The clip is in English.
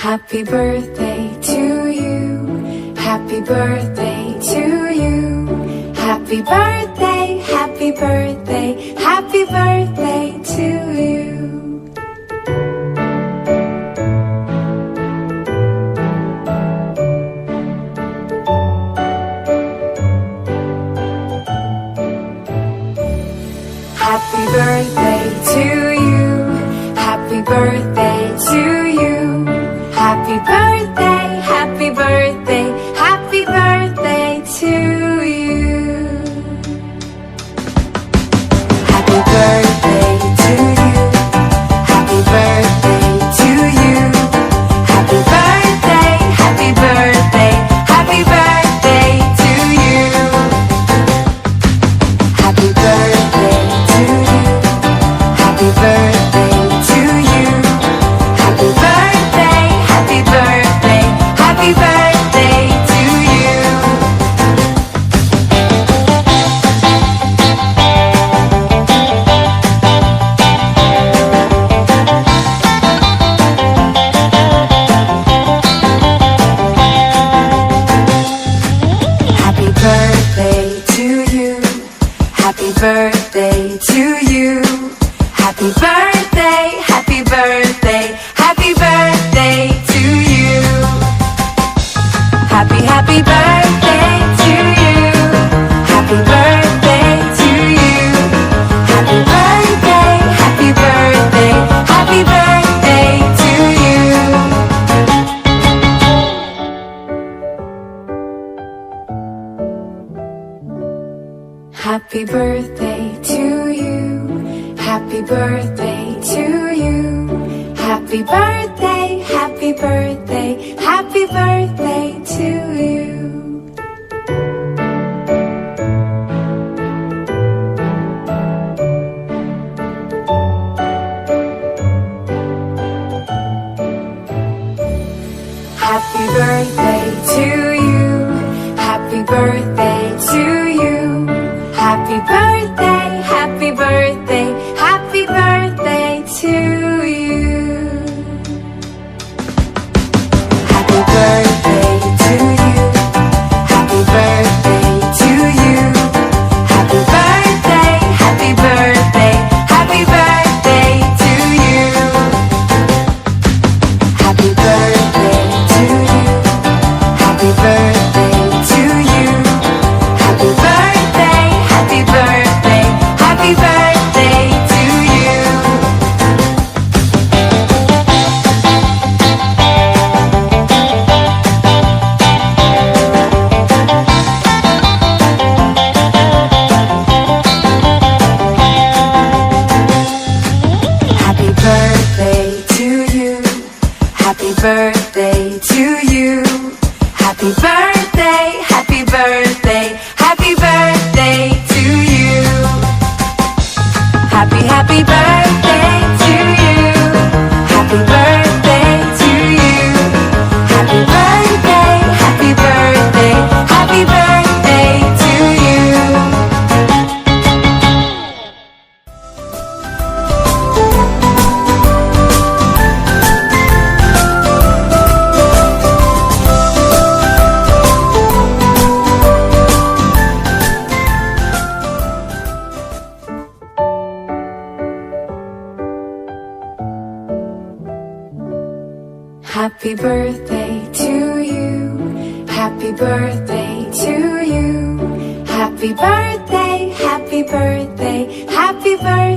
Happy birthday to you. Happy birthday to you. Happy birthday, happy birthday, happy birthday to you. Happy birthday to you. Happy birthday to you. Happy birthday, happy birthday, happy birthday to you. Happy birthday to you. Happy birthday to you. Happy birthday, happy birthday, happy birthday to you. Happy birthday to you. Happy birthday to you. Happy birthday, happy birthday, happy birthday to you. Happy birthday to you. Happy birthday to you. Happy birthday, happy birthday, happy birthday to you. Happy birthday to you. Happy birthday to you. Happy birthday, happy birthday, happy birthday to you. Happy birthday to you. Happy birthday to you. Happy birthday, happy birthday, happy birthday to you. Happy birthday to you. Happy birthday to you. Happy birthday, happy birthday, happy birthday to you. Happy birthday to you. Happy birthday to you. Happy birthday, happy birthday, happy birthday to you. Happy birthday to you. Happy birthday to you. Happy birthday, happy birthday, happy birthday to you. Happy birthday to you. Happy birthday to you. Happy birthday, happy birthday, happy birthday to you. Happy birthday to you. Happy birthday to you. Happy birthday, happy birthday, happy birthday to you. Happy birthday to you. Happy birthday to you. Happy birthday, happy birthday, happy birthday.